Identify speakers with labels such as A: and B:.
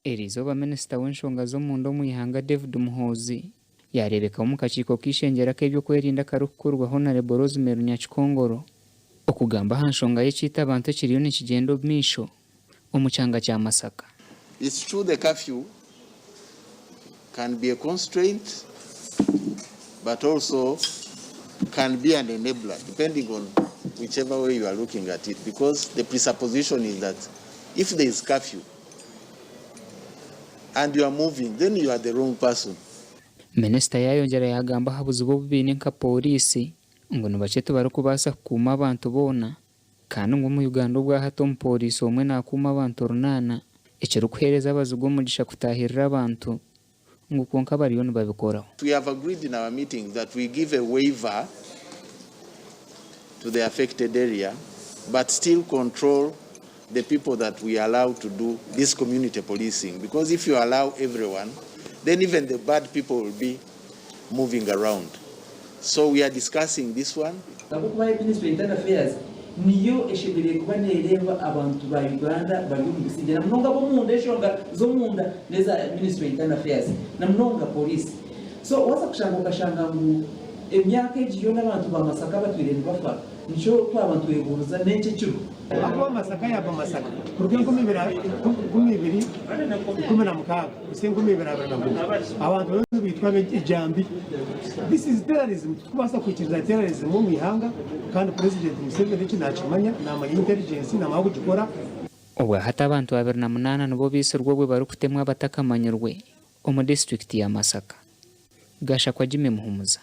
A: Erizoba Minisita w'enshonga z'omunda omu ihanga David Muhoozi yarebeka mu kakiiko k'ishengyera k'ebyo kwerinda karikukorwa Honorable Rosemary Nyakikongoro okugamba aha nshonga y'ekiita abantu ekiriyo nikigenda omu maisho omu kyanga kya Masaka.
B: It's true the curfew can be a constraint, but also can be an enabler, depending on whichever way you are looking at it, because the presupposition is that if there is curfew and you are moving, then you are the wrong person.
A: Minisita yayongera yagamba habuzibu obubiine nka polisi ngo nibakye barikubaasa kukuuma abantu boona kandi ngo mu Uganda obwa hati omupoliisi omwe naakuuma abantu 8 ekirikuheereza abazigu omugisha kutahirira abantu ngo kwonka bariyo nibabikoraho.
B: We have agreed in our meeting that we give a waiver to the affected area but still control the people that we allow to do this community policing, because if you allow everyone, then even the bad people will be moving around. So we are discussing this one.
C: Ministry of Internal Affairs niyo eshebere kuba nereba abantu ba Uganda bari mu gusigira mnonga bo munda eshonga zo munda neza Ministry of Internal Affairs na mnonga police. So wasa kashanga ngo emyaka ejiyo n'abantu ba Masaka batwireni bafa nico kwa abantu eburuza n'enche cyo
D: abo Masaka yaba Masaka kuryo ngumibiri kumena mukaga usengumibira abantu bitwa ijambi. This is terrorism. Kubasa kwikiriza terrorism mu ihanga kandi President Museveni kinachimanya na intelligence na magu gikora
A: obwa hata abantu 28 nibo bisirwe bwe bari kutemwa batakamanyirwe omu district ya Masaka. Gasha kwa Jimmy Muhumuza.